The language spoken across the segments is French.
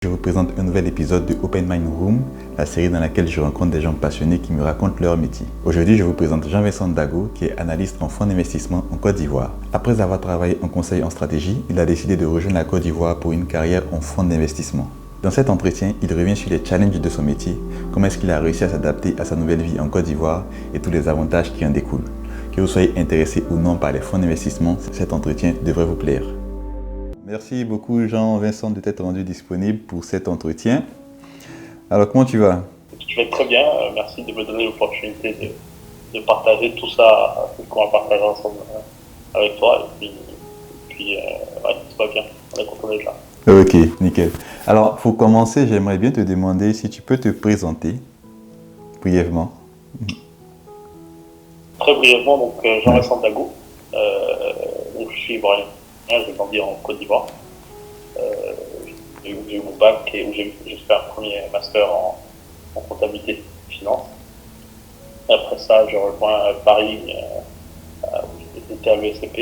Je vous présente un nouvel épisode de Open Mind Room, la série dans laquelle je rencontre des gens passionnés qui me racontent leur métier. Aujourd'hui, je vous présente Jean-Vincent Dago, qui est analyste en fonds d'investissement en Côte d'Ivoire. Après avoir travaillé en conseil en stratégie, il a décidé de rejoindre la Côte d'Ivoire pour une carrière en fonds d'investissement. Dans cet entretien, il revient sur les challenges de son métier, comment est-ce qu'il a réussi à s'adapter à sa nouvelle vie en Côte d'Ivoire et tous les avantages qui en découlent. Que vous soyez intéressé ou non par les fonds d'investissement, cet entretien devrait vous plaire. Merci beaucoup Jean-Vincent de t'être rendu disponible pour cet entretien. Alors comment tu vas? Je vais très bien, merci de me donner l'opportunité de partager tout ça, tout ce qu'on va partager ensemble avec toi. Et puis ouais, tout va bien, on est content d'être là. Ok, nickel. Alors pour commencer, j'aimerais bien te demander si tu peux te présenter brièvement. Très brièvement, donc Jean-Vincent Dago, donc, je suis ivoirien, j'ai grandi en Côte d'Ivoire. J'ai eu mon bac et où j'ai fait un premier master en comptabilité et finance. Après ça, j'ai rejoint Paris, où j'étais à l'ESCP,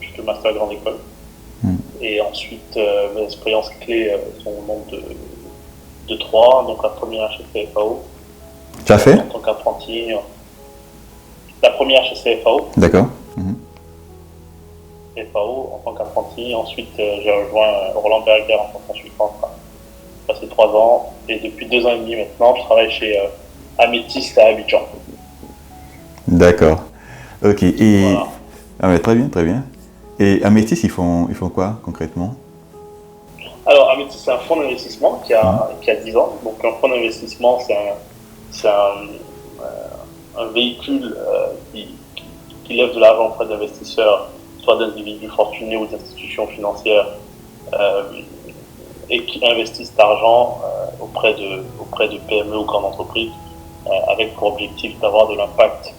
j'ai fait le master grande école. Et ensuite, mes expériences clés sont au nombre de trois. Donc la première chez CFAO. Tu as fait? En tant qu'apprenti. La première chez CFAO. D'accord. CFAO en tant qu'apprenti. Ensuite, j'ai rejoint Roland Berger en tant que consultant. J'ai passé 3 ans. Et depuis 2 ans et demi maintenant, je travaille chez Améthyst à Abidjan. D'accord. Ok. Et Voilà. ah ouais, très bien, très bien. Et Améthyst, ils font quoi concrètement? Alors, Améthyst, c'est un fonds d'investissement qui a 10 ans. Donc, un fonds d'investissement, c'est un véhicule qui lève de l'argent auprès d'investisseurs, soit d'individus fortunés ou d'institutions financières, et qui investissent cet argent auprès de PME ou grandes entreprises, avec pour objectif d'avoir de l'impact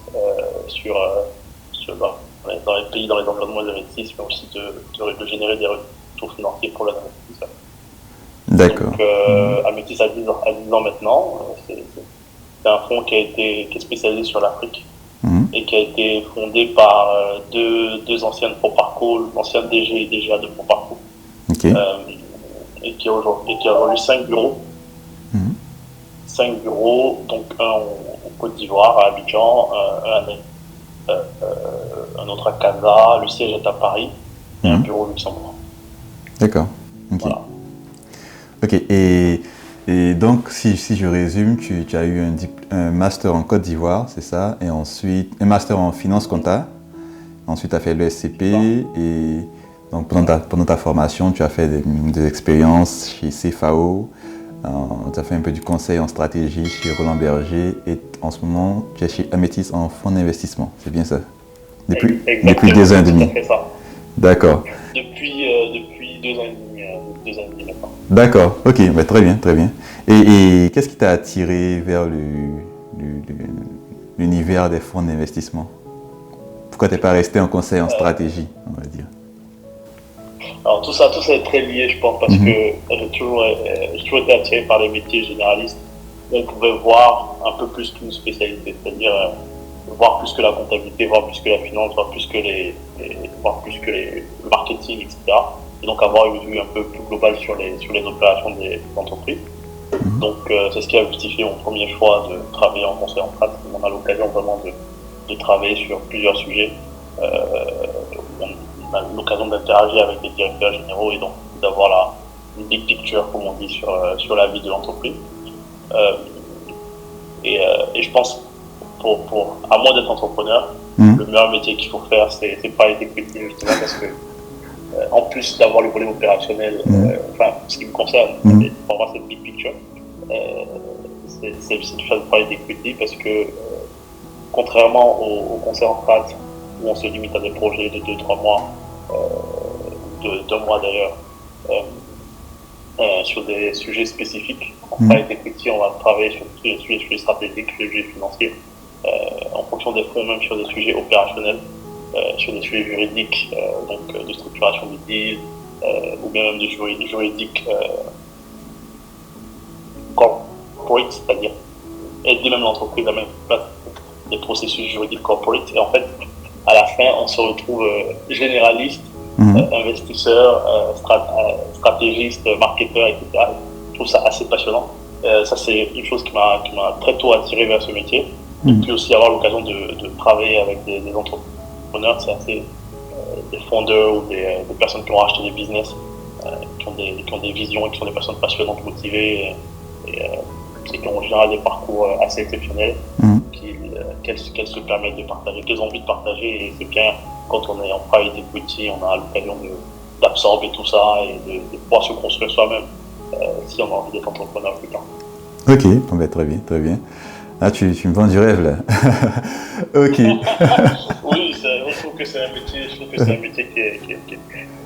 dans les pays, dans les environnements où ils investissent, mais aussi de générer des retours financiers pour les investisseurs. D'accord. Donc, Améthyst a 10 ans maintenant. C'est un fonds qui est spécialisé sur l'Afrique et qui a été fondé par deux anciennes Proparco, l'ancienne DG et DGA de Proparco, Ok. et qui a aujourd'hui 5 bureaux. 5 bureaux, donc un en Côte d'Ivoire, à Abidjan, un autre à Casa, le siège est à Paris, et un bureau au Luxembourg. D'accord. Ok. Voilà. Ok. Et donc, si je résume, tu as eu un master en Côte d'Ivoire, c'est ça? Et ensuite, un master en finance compta. Ensuite, tu as fait l'ESCP. Et donc, pendant ta formation, tu as fait des expériences chez CFAO. Tu as fait un peu du conseil en stratégie chez Roland Berger. Et en ce moment, tu es chez Améthyst en fonds d'investissement. C'est bien ça? Depuis 2 ans et demi. Tout à fait ça. D'accord. Depuis 2 ans et demi, 2 ans et demi maintenant. D'accord, ok, bah, très bien, très bien. Et qu'est-ce qui t'a attiré vers l'univers des fonds d'investissement? Pourquoi tu n'es pas resté en conseil en stratégie, on va dire? Alors tout ça est très lié, je pense, parce que j'ai toujours été attiré par les métiers généralistes. On pouvait voir un peu plus qu'une spécialité, c'est-à-dire voir plus que la comptabilité, voir plus que la finance, voir plus que le marketing, etc. Et donc avoir une vue un peu plus globale sur les opérations des entreprises. Donc c'est ce qui a justifié mon premier choix de travailler en conseil en strat. On a l'occasion vraiment de travailler sur plusieurs sujets. On a l'occasion d'interagir avec les directeurs généraux et donc d'avoir une big picture, comme on dit, sur la vie de l'entreprise. Et je pense, à moins d'être entrepreneur, le meilleur métier qu'il faut faire, c'est private equity, justement, parce que en plus d'avoir le volet opérationnel, enfin, ce qui me concerne, pour moi, c'est une big picture. C'est de faire du private equity parce que, contrairement au conseil en strat, où on se limite à des projets de 2-3 mois, de 2 mois d'ailleurs, sur des sujets spécifiques. En private equity, on va travailler sur des sujets stratégiques, sur des sujets financiers, en fonction des fonds, même sur des sujets opérationnels, sur des sujets juridiques, donc de structuration de deal, ou bien même de juridique corporate, c'est-à-dire aider même l'entreprise à mettre en place des processus juridiques corporate. Et en fait, à la fin, on se retrouve généraliste, investisseur, stratégiste, marketeur, etc. Je trouve ça assez passionnant. Ça, c'est une chose qui m'a très tôt attiré vers ce métier. Et puis aussi avoir l'occasion de travailler avec des entrepreneurs, c'est assez des fondeurs ou des personnes qui ont racheté des business, qui ont des visions et qui sont des personnes passionnantes, motivées et qui ont en général des parcours assez exceptionnels qu'elles se permettent de partager, qu'elles ont envie de partager. Et c'est bien quand on est en private equity, on a l'occasion d'absorber tout ça et de pouvoir se construire soi-même si on a envie d'être entrepreneur plus tard. Ok, bon, ben, très bien, très bien. Ah, tu me vends du rêve là. Ok. Oui, je trouve que c'est un métier qui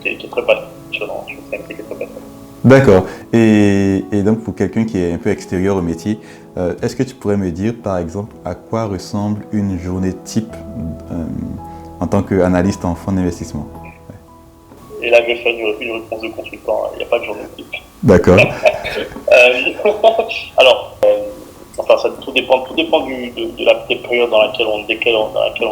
est très passionnant. Je trouve que c'est un métier qui est très passionnant. D'accord. Et donc pour quelqu'un qui est un peu extérieur au métier, est-ce que tu pourrais me dire par exemple à quoi ressemble une journée type en tant qu'analyste en fonds d'investissement? Et là, je vais faire une réponse de consultant. Il n'y a pas de journée type. D'accord. Alors, enfin, tout dépend des périodes dans laquelle on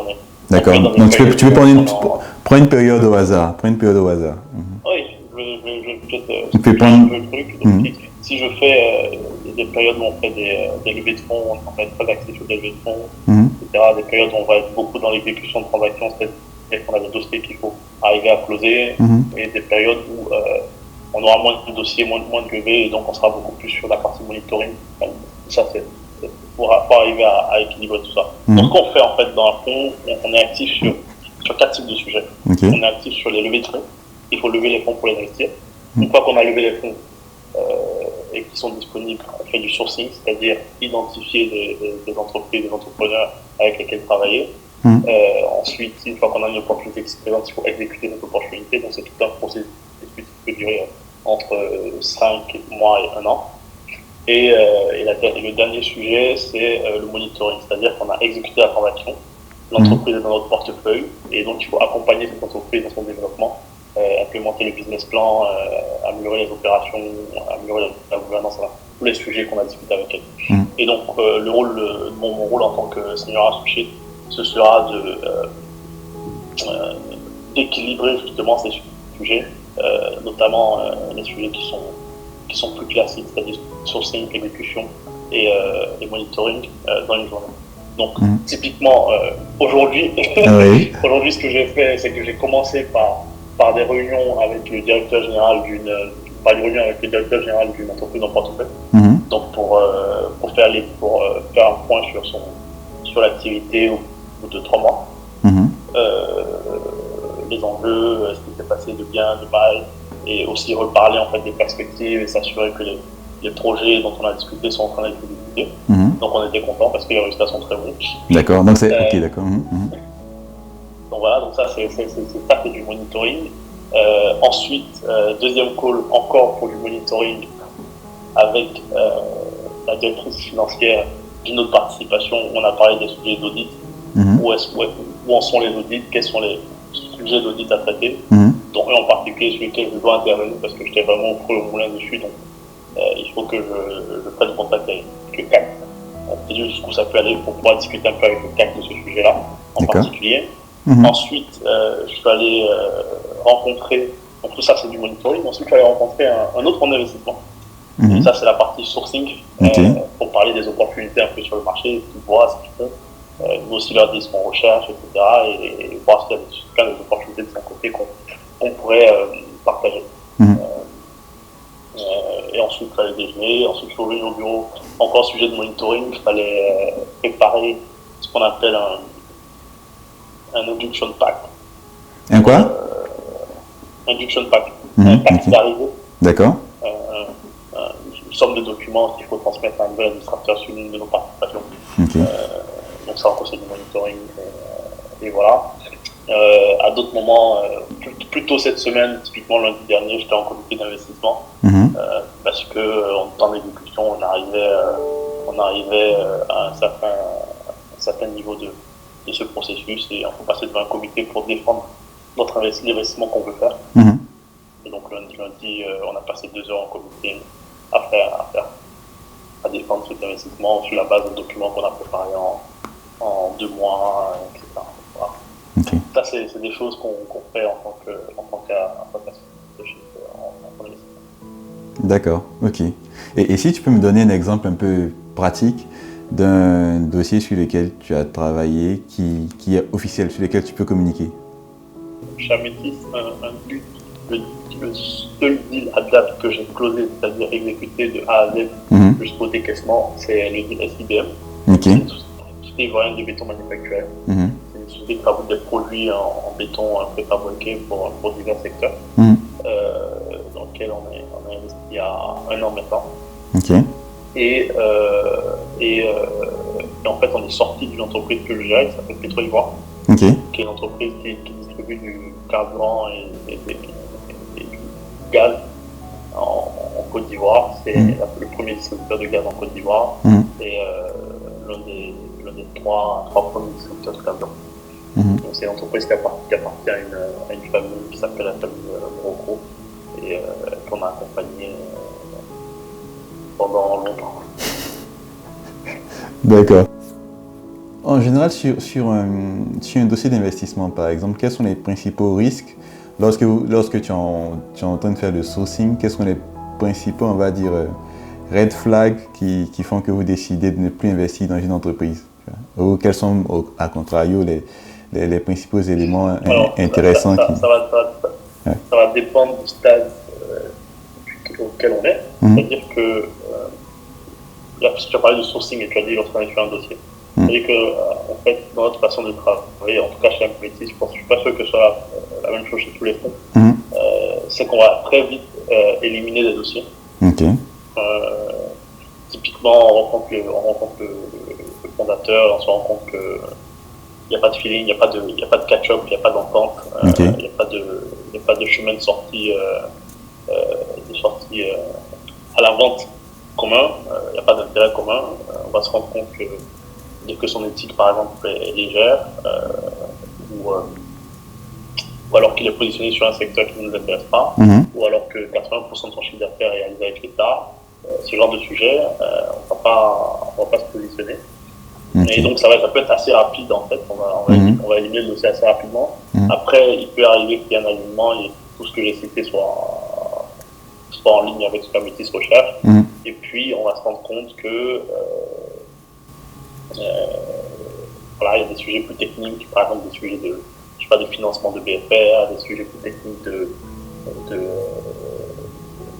est. D'accord. Donc tu peux prendre une période au hasard. Prends une période au hasard. Oui, je vais peut-être Tu peux prendre. le truc. Donc, si je fais des périodes où on fait des levées de fonds, on va être très axé sur des levées de fonds, etc. Des périodes où on va être beaucoup dans l'exécution de transactions, c'est-à-dire qu'on a des dossiers qu'il faut arriver à closer, et des périodes où on aura moins de dossiers, moins de levées, et donc on sera beaucoup plus sur la partie monitoring. Ça, c'est pour arriver à équilibrer tout ça. Donc, ce qu'on fait en fait dans un fonds, on est actif sur 4 types de sujets. Okay. On est actif sur les levées de fonds. Il faut lever les fonds pour les investir. Une fois qu'on a levé les fonds et qu'ils sont disponibles, on fait du sourcing, c'est-à-dire identifier des entreprises, des entrepreneurs avec lesquels travailler. Ensuite, une fois qu'on a une opportunité qui se présente, il faut exécuter cette opportunité. Donc, c'est tout un processus qui peut durer entre 5 mois et 1 an. Et le dernier sujet, c'est le monitoring, c'est-à-dire qu'on a exécuté la transaction, l'entreprise est dans notre portefeuille, et donc il faut accompagner cette entreprise dans son développement, implémenter le business plan, améliorer les opérations, améliorer la gouvernance, voilà, tous les sujets qu'on a discutés avec elle. Et donc mon rôle en tant que senior associé, ce sera d'équilibrer justement ces sujets, notamment les sujets qui sont plus classiques, c'est-à-dire sourcing, exécution et monitoring dans une journée. Donc, typiquement, aujourd'hui, aujourd'hui, ce que j'ai fait, c'est que j'ai commencé par des réunions avec le directeur général d'une entreprise en portefeuille. Donc, pour faire un point sur l'activité au bout de 3 mois. Les enjeux, ce qui s'est passé de bien, de mal, et aussi reparler en fait des perspectives et s'assurer que les projets dont on a discuté sont en train d'être exécutés. Donc on était content parce que les résultats sont très bons. D'accord, donc c'est ok, d'accord. Donc voilà, donc ça c'est du monitoring. Ensuite, deuxième call encore pour du monitoring avec la directrice financière d'une autre participation. On a parlé des sujets d'audit. Où en sont les audits, quels sont les sujets d'audit à traiter, dont un en particulier sur lesquels je dois intervenir parce que j'étais vraiment au creux au moulin dessus, donc il faut que je prenne contact avec le CAC. C'est juste jusqu'où ça peut aller pour pouvoir discuter un peu avec le CAC de ce sujet-là en particulier. Ensuite, je suis allé rencontrer, donc tout ça c'est du monitoring, ensuite je suis allé rencontrer un autre fonds d'investissement. Et ça c'est la partie sourcing, pour parler des opportunités un peu sur le marché, voir ce qu'ils font. Nous aussi leur dire ce qu'on recherche, etc. Et voir s'il y a plein d'opportunités de son côté qu'on pourrait partager. Et ensuite, il fallait déjeuner. Ensuite, je suis revenu au bureau. Encore sujet de monitoring, il fallait préparer ce qu'on appelle un induction pack. Un quoi? Induction pack. Un pack d'arrivée. D'accord. Une somme de documents qu'il faut transmettre à un nouvel administrateur sur une de nos participations. Donc ça encore c'est du monitoring et voilà. À d'autres moments, plutôt cette semaine, typiquement lundi dernier, j'étais en comité d'investissement parce que en temps d'exécution, on arrivait à un certain niveau de ce processus et on peut passer devant un comité pour défendre l'investissement qu'on veut faire. Et donc lundi, on a passé 2 heures en comité à défendre cet investissement sur la base de documents qu'on a préparés en 2 mois, etc. Voilà. Ça, c'est des choses qu'on fait en tant qu'associé en investissement. D'accord, ok. Et si tu peux me donner un exemple un peu pratique d'un dossier sur lequel tu as travaillé, qui est officiel, sur lequel tu peux communiquer. Chez Amétis, le seul deal à date que j'ai closé, c'est-à-dire exécuté de A à Z jusqu'au décaissement, c'est le deal SIBM. Ok. C'est une société ivoirienne de béton manufacturé. C'est une société qui fabrique des produits en béton préfabriqués pour divers secteurs, dans lequel on a investi il y a 1 an maintenant. Ok. Et en fait, on est sorti d'une entreprise que je gérais qui s'appelle Petro-Ivoire, qui est une entreprise qui distribue du carburant et du gaz en Côte d'Ivoire. C'est le premier distributeur de gaz en Côte d'Ivoire et l'un des trois premiers distributeurs de carburant. Donc, c'est une entreprise qui appartient à une famille qui s'appelle la famille Morocco et qu'on a accompagné pendant longtemps. D'accord. En général, sur un dossier d'investissement, par exemple, quels sont les principaux risques lorsque tu es en train de faire le sourcing? Quels sont les principaux, on va dire, red flags qui font que vous décidez de ne plus investir dans une entreprise? Ou quels sont, à contrario, les principaux éléments intéressants ça va dépendre du stade auquel on est. C'est-à-dire que là, tu as parlé de sourcing et tu as dit lorsqu'on est sur un dossier. C'est-à-dire que, en fait, dans notre façon de travailler, en tout cas chez Amétis, je ne suis pas sûr que ce soit la même chose chez tous les fonds, c'est qu'on va très vite éliminer des dossiers. Typiquement, on rencontre le fondateur, on se rend compte qu'il n'y a pas de feeling, il n'y a pas de catch-up, il n'y a pas d'entente, il n'y a pas de chemin de sortie, à la vente commun, il n'y a pas d'intérêt commun. On va se rendre compte que dès que son éthique, par exemple, est légère, ou alors qu'il est positionné sur un secteur qui ne nous intéresse pas, ou alors que 80% de son chiffre d'affaires est réalisé avec l'État, ce genre de sujet, on ne va pas se positionner. Et donc ça peut être assez rapide en fait, on va éliminer le dossier assez rapidement. Après, il peut arriver qu'il y ait un alignement et tout ce que j'ai cité soit en ligne avec ce qu'Amétis recherche. Et puis on va se rendre compte que voilà, il y a des sujets plus techniques, par exemple des sujets de financement de BFR, des sujets plus techniques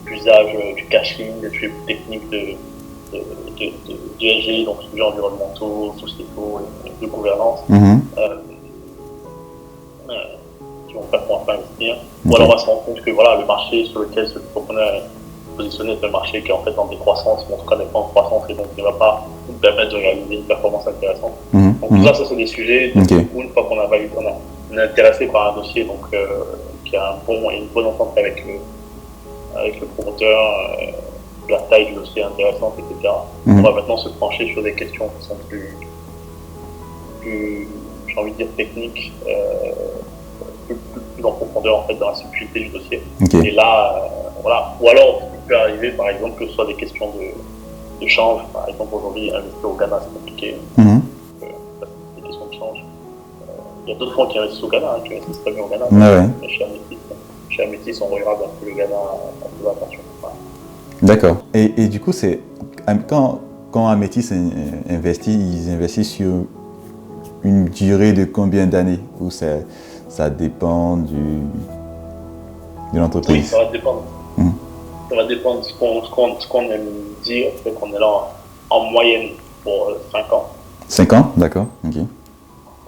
d'usage du caching, des sujets plus techniques de ESG, donc sujets environnementaux, sociétaux et de gouvernance, qui vont faire qu'on va pas investir. Ou alors on va se rendre compte que voilà, le marché sur lequel ce entrepreneur est positionné est un marché qui est en fait en décroissance, ou en tout cas n'est pas en croissance, et donc il ne va pas nous permettre de réaliser une performance intéressante. Donc tout ça, c'est des sujets où une fois qu'on a validé, on est intéressé par un dossier donc, qui a une bonne entente avec le promoteur, la taille du dossier intéressante, etc. On va maintenant se pencher sur des questions qui sont plus j'ai envie de dire techniques, plus en profondeur en fait dans la subtilité du dossier. Et là, voilà. Ou alors il peut arriver par exemple que ce soit des questions de change. Par exemple aujourd'hui investir au Ghana c'est compliqué. Des questions de change. Il y a d'autres fonds qui investissent au Ghana, qui investissent très bien au Ghana. Mais chez Amétis, on regarde un peu le Ghana en faisant attention. Voilà. D'accord. Et du coup, c'est quand Amétis investit, ils investissent sur une durée de combien d'années? Ou ça dépend de l'entreprise? Oui, ça va dépendre. Ça va dépendre de ce qu'on aime dire, c'est qu'on est là en moyenne pour 5 ans. 5 ans, d'accord.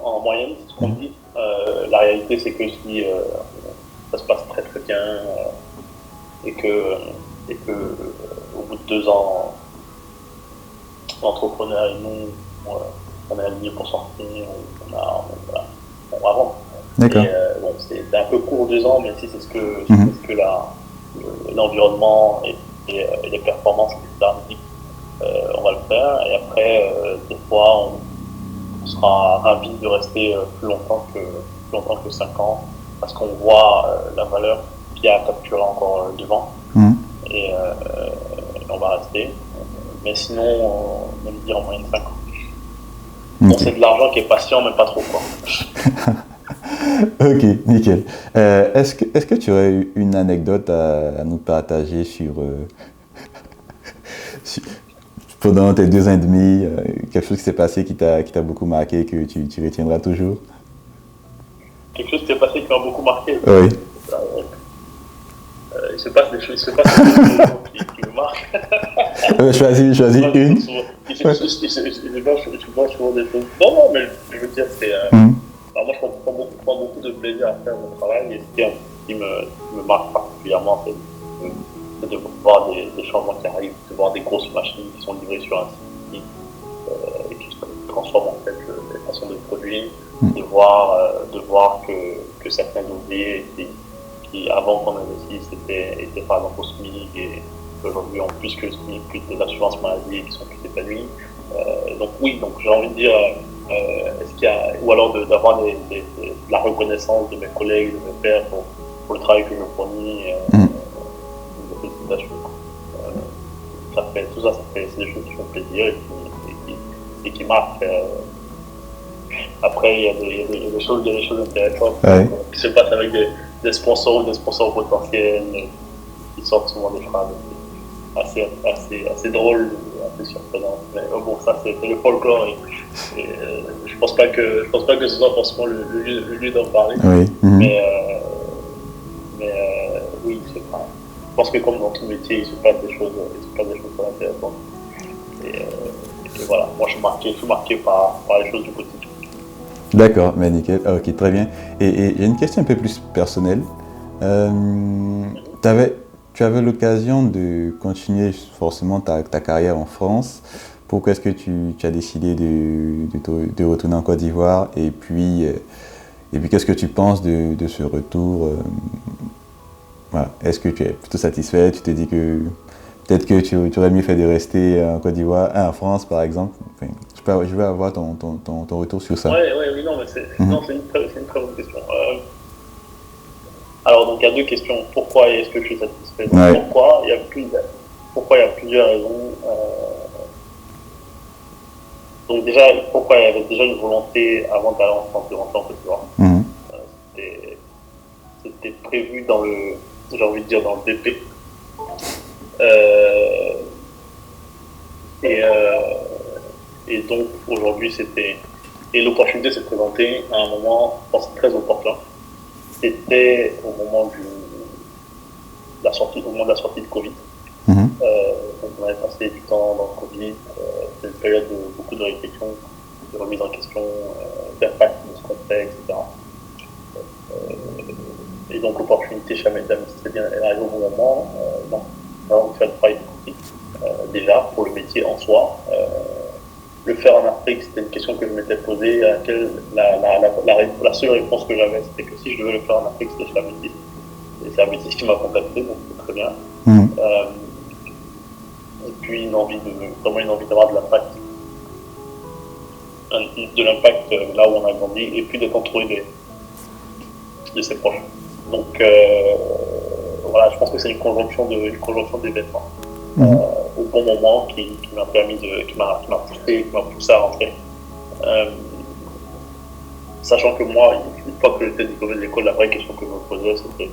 En moyenne, c'est ce qu'on dit. La réalité, c'est que si ça se passe très très bien et que au bout de 2 ans, l'entrepreneur et nous, on est aligné pour sortir, on va vendre. D'accord. Bon, c'est un peu court 2 ans, mais si c'est ce que l'environnement et les performances qui on va le faire. Et après, des fois, on sera ravi de rester plus longtemps que 5 ans, parce qu'on voit la valeur qu'il y a à capturer encore devant. Et on va rester. Mais sinon, on aime dire en moyenne 5 ans. Bon, c'est de l'argent qui est patient, mais pas trop, quoi. Ok, nickel. Est-ce que tu aurais eu une anecdote à nous partager sur- pendant tes 2 ans et demi, quelque chose qui s'est passé qui t'a beaucoup marqué et que tu retiendras toujours? Quelque chose qui s'est passé qui m'a beaucoup marqué. Oui. Il se passe des choses qui me marquent. Choisis une. Je vois souvent des choses. Non, non, mais je veux dire, c'est. Mhm. Alors moi, je prends beaucoup de plaisir à faire mon travail et ce qui me marque particulièrement, c'est de voir des changements qui arrivent, de voir des grosses machines qui sont livrées sur un site et qui transforment en fait les façons de produire, de voir que certains ouvriers qui avant qu'on investisse étaient par exemple au SMIC et aujourd'hui ont plus que le SMIC, plus de l'assurance maladie et qui sont plus épanouis. Donc oui, donc j'ai envie de dire, est-ce qu'il y a, ou alors d'avoir de la reconnaissance de mes collègues, de mes pairs pour le travail que je fournis, de félicitations. Tout ça, c'est des choses qui font plaisir et qui marquent. Après, il y a des choses intéressantes Ouais. qui se passent avec des sponsors ou des sponsors potentiels qui sortent souvent des phrases assez drôles, assez surprenantes. Mais bon, ça c'est le folklore et je pense pas que ce soit forcément le lieu d'en parler. Oui. Mhm. Mais oui, c'est pas. Je pense que comme dans tout métier, il se passe des choses très intéressantes. Et voilà, moi je suis marqué par les choses du quotidien. D'accord, mais nickel. Ah, ok, très bien. Et j'ai une question un peu plus personnelle. Euh, tu avais l'occasion de continuer forcément ta carrière en France. Pourquoi est-ce que tu as décidé de retourner en Côte d'Ivoire? Et puis qu'est-ce que tu penses de ce retour? Voilà. Est-ce que tu es plutôt satisfait? Tu te dis que peut-être que tu aurais mieux fait de rester en Côte d'Ivoire, en France par exemple. Enfin, je veux avoir ton retour sur ça. Oui, non, mais c'est une très bonne question. Alors, donc, il y a deux questions. Pourquoi est-ce que je suis satisfait? Donc, Ouais. pourquoi il y a plusieurs raisons. Donc, déjà, pourquoi il y avait déjà une volonté avant d'aller en France de rentrer en Côte d'Ivoire. Mhm. C'était prévu j'ai envie de dire, dans le BP. Euh, et donc, aujourd'hui, et l'opportunité s'est présentée à un moment, je pense, très opportun. C'était au moment de la sortie de Covid. Mhm. Donc on avait passé du temps dans le Covid. C'était une période de beaucoup de réflexion, de remise en question, d'impact de ce qu'on fait, etc. Et donc l'opportunité chez Ahmed, c'est bien, elle arrive au bon moment. Donc, on va faire le travail de pratique. Déjà, pour le métier en soi. Le faire en Afrique, c'était une question que je m'étais posée, à laquelle la seule réponse que j'avais, c'était que si je devais le faire en Afrique, c'était chez Amétis. Et c'est Amétis qui m'a contacté, donc c'est très bien. Mhm. Et puis vraiment une envie d'avoir de l'impact là où on a grandi, et puis d'être entouré de ses proches. Donc voilà, je pense que c'est une conjonction d'événements. Au bon moment qui m'a poussé à rentrer. Sachant que moi, une fois que j'étais diplômé de l'école, la vraie question que je me posais, c'était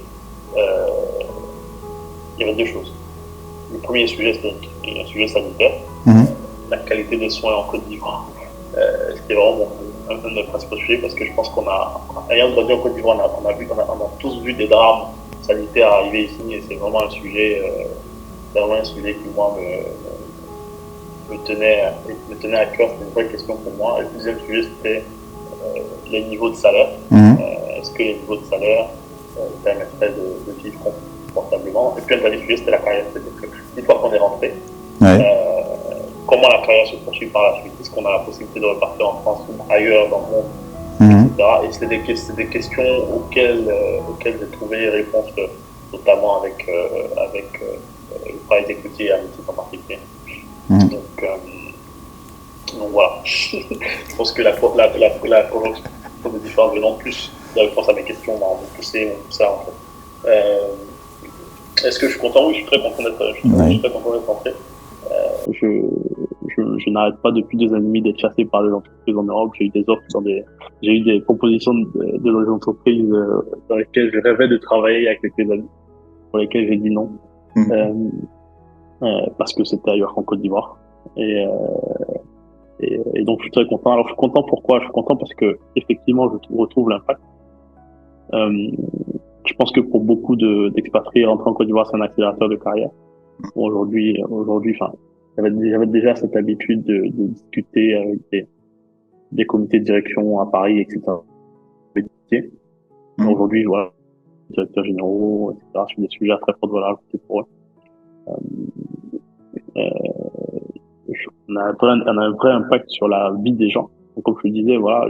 il y avait deux choses. Le premier sujet, c'était un sujet sanitaire. Mhm. La qualité des soins en Côte d'Ivoire. C'était vraiment un de mes principaux sujets parce que je pense ayant grandi en Côte d'Ivoire, on a tous vu des drames sanitaires arriver ici et c'est vraiment un sujet qui, moi, me tenait à cœur. C'était une vraie question pour moi. Et le deuxième sujet, c'était les niveaux de salaire. Mhm. Est-ce que les niveaux de salaire permettraient de vivre confortablement? Et puis, un dernier sujet, c'était la carrière. C'est-à-dire que, une fois qu'on est rentré, Ouais. comment la carrière se poursuit par la suite? Est-ce qu'on a la possibilité de repartir en France ou ailleurs dans le monde, Mhm. etc. Et c'est des questions auxquelles j'ai trouvé réponse, notamment avec le private equity et Amétis en particulier. Mhm. Donc voilà. Je pense que la conjonction de différents éléments plus de réponse à mes questions m'ont poussé en fait. Est-ce que je suis content? Oui, je suis très content d'être rentré. je n'arrête pas depuis 2 ans et demi d'être chassé par des entreprises en Europe. J'ai eu des offres j'ai eu des propositions de des entreprises dans lesquelles je rêvais de travailler avec quelques amis, pour lesquelles j'ai dit non, parce que c'était ailleurs qu'en Côte d'Ivoire. Et, donc je suis très content. Alors je suis content pourquoi? Je suis content parce que effectivement je retrouve l'impact. Je pense que pour beaucoup d'expatriés, rentrer en Côte d'Ivoire, c'est un accélérateur de carrière. Aujourd'hui, enfin, j'avais déjà cette habitude de discuter avec des comités de direction à Paris, etc. Aujourd'hui, voilà, directeurs généraux, etc. sur des sujets à très forte valeur ajoutée pour eux. On a un vrai impact sur la vie des gens. Donc, comme je le disais, voilà,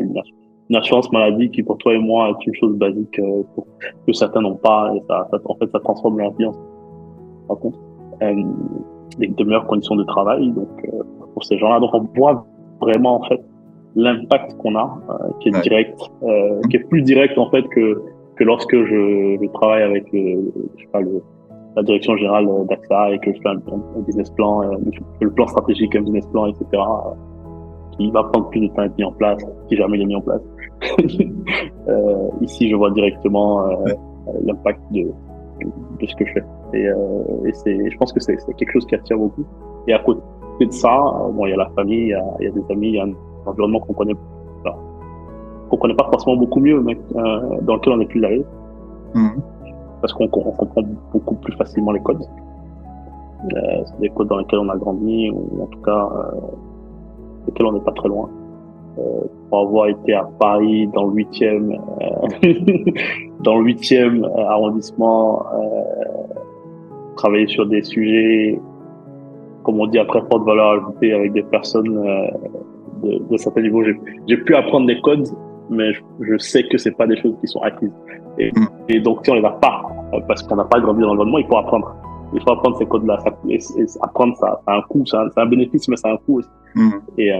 une assurance maladie qui pour toi et moi est une chose basique que certains n'ont pas, et en fait ça transforme leur vie en compte. De meilleures conditions de travail, donc pour ces gens-là. Donc on voit vraiment en fait l'impact qu'on a, qui est direct, qui est plus direct en fait que lorsque je travaille avec la direction générale d'AXA et que je fais un business plan, le plan stratégique, un business plan, etc. Qui va prendre plus de temps à être mis en place, si jamais il est mis en place. Ici, je vois directement l'impact de ce que je fais. Et je pense que c'est quelque chose qui attire beaucoup. Et à côté de ça, bon, il y a la famille, il y a des amis, il y a un environnement qu'on connaît pas forcément beaucoup mieux, mais dans lequel on est plus à l'aise. Parce qu'on comprend beaucoup plus facilement les codes. C'est des codes dans lesquels on a grandi, ou en tout cas lesquels on n'est pas très loin. Pour avoir été à Paris dans le 8e dans le 8e arrondissement, travailler sur des sujets, comme on dit, à très forte valeur ajoutée avec des personnes de certains niveaux. J'ai pu apprendre des codes, mais je sais que c'est pas des choses qui sont acquises. Et donc, si on les a pas, parce qu'on n'a pas grandi dans l'environnement, il faut apprendre. Il faut apprendre ces codes-là. Et apprendre ça a un coût, c'est un bénéfice, mais ça a un coût aussi. Et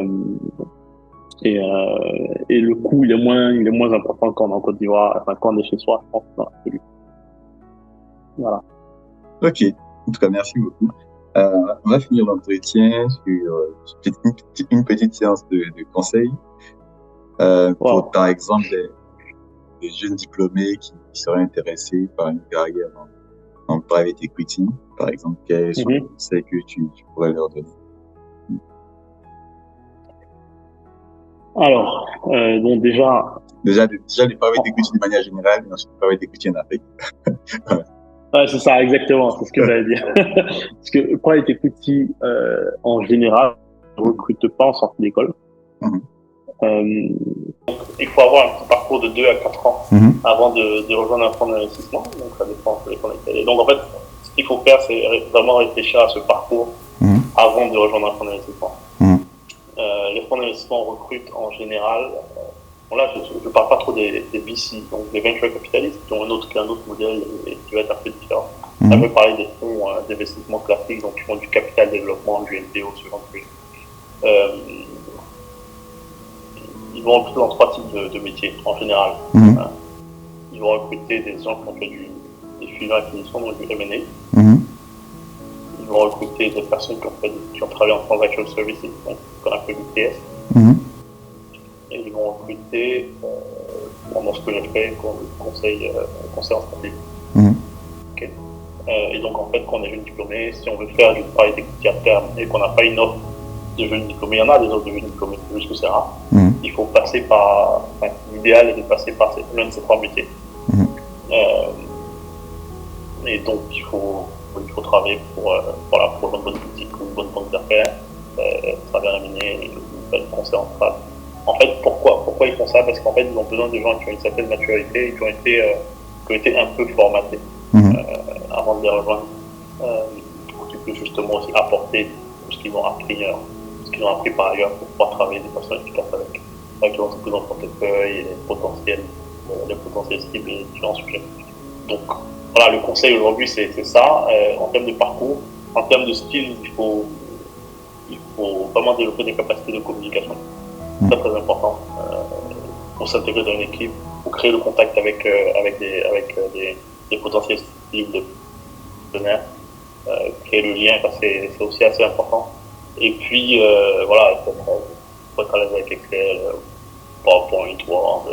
le coût, il est moins important quand on est en Côte d'Ivoire, enfin, quand on est chez soi, je pense, dans l'absolu. Voilà. Ok. En tout cas, merci beaucoup. On va finir l'entretien sur une petite séance de conseils. Pour, par exemple, des jeunes diplômés qui seraient intéressés par une carrière en private equity, par exemple, quels sont les conseils que tu pourrais leur donner? Alors, bon, déjà les private equity de manière générale, mais ensuite les private equity en Afrique. Ouais, c'est ça, exactement, c'est ce que j'allais dire. Parce que private equity, en général, ne recrute pas en sortie d'école. Il faut avoir un petit parcours de 2 à 4 ans avant de rejoindre un fonds d'investissement. Donc, ça dépend des fonds d'investissement. Donc, en fait, ce qu'il faut faire, c'est vraiment réfléchir à ce parcours avant de rejoindre un fonds d'investissement. Les fonds d'investissement recrutent en général, bon là, je ne parle pas trop des VC, donc des venture capitalistes, qui ont un autre modèle et qui va être un peu différent. Ça veut parler des fonds d'investissement classiques, donc qui font du capital développement, du LBO, ce genre de choses. Ils vont recruter dans 3 types de métiers, en général. Ils vont recruter des gens qui ont fait des fusions acquisitions, donc du M&A. Ils vont recruter des personnes qui ont travaillé en transaction services, donc qu'on appelle du TS. Et ils vont recruter, dans ce que j'ai fait, conseil en stratégie. Okay. Et donc, en fait, quand on est jeune diplômé, si on veut faire du private equity à terme et qu'on n'a pas une offre de jeunes diplômés, il y en a des offres de jeunes diplômés, c'est juste que c'est rare. Il faut passer par, l'idéal est de passer par l'un de ces 3 métiers. Et donc, il faut travailler pour une bonne boutique ou une bonne banque d'affaires, travailler à miner, une conseil en strat. En fait, pourquoi ils font ça? Parce qu'en fait, ils ont besoin de gens qui ont une certaine maturité et qui ont été un peu formatés avant de les rejoindre, pour qu'ils puissent justement aussi apporter ce qu'ils ont appris par ailleurs pour pouvoir travailler des personnes efficaces avec les entreprises en portefeuille et les potentiels cibles et les différents sujets. Donc, voilà, le conseil aujourd'hui, c'est ça. En termes de parcours, en termes de skills, il faut vraiment développer des capacités de communication. C'est très important pour s'intégrer dans une équipe, pour créer le contact avec des potentiels cibles de partenaires, créer le lien, c'est aussi assez important. Et puis, voilà, faut être à l'aise avec Excel, PowerPoint, Word,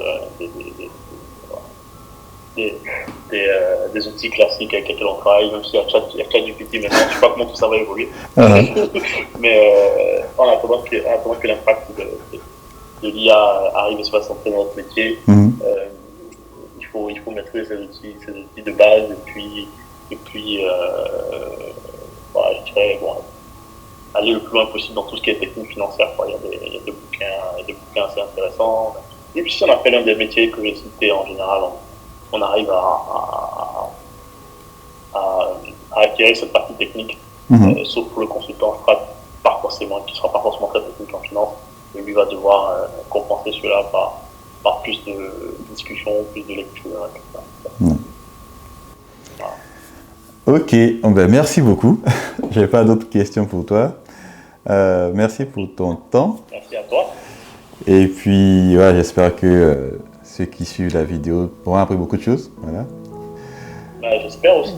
des outils classiques avec lesquels on travaille, même s'il y a ChatGPT maintenant, je ne sais pas comment tout ça va évoluer. Mais en attendant que l'impact de l'IA arrive et soit centré dans notre métier, il faut maîtriser ces outils de base et puis voilà, je dirais, bon, aller le plus loin possible dans tout ce qui est technique financière. Il y a des bouquins assez intéressants. Et puis si on a fait l'un des métiers que j'ai cités, en général, on arrive à acquérir cette partie technique, sauf pour le consultant qui ne sera pas forcément très technique en finance, mais lui va devoir compenser cela par plus de discussion, plus de lecture, etc. Voilà. Ok, ben, merci beaucoup. Je n'ai pas d'autres questions pour toi. Merci pour ton temps. Merci à toi. Et puis, ouais, j'espère que ceux qui suivent la vidéo auront appris beaucoup de choses. Voilà. Ben, j'espère aussi.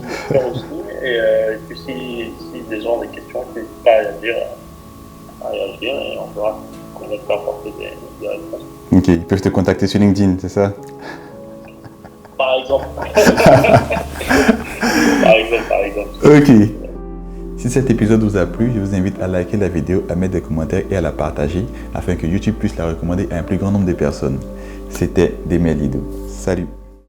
Et puis si des gens ont des questions, n'hésitez pas à réagir et on verra qu'on va faire apporter des réponses. Ok, ils peuvent te contacter sur LinkedIn, c'est ça? Par exemple. par exemple. Ok. Si cet épisode vous a plu, je vous invite à liker la vidéo, à mettre des commentaires et à la partager afin que YouTube puisse la recommander à un plus grand nombre de personnes. C'était Demel Lido. Salut!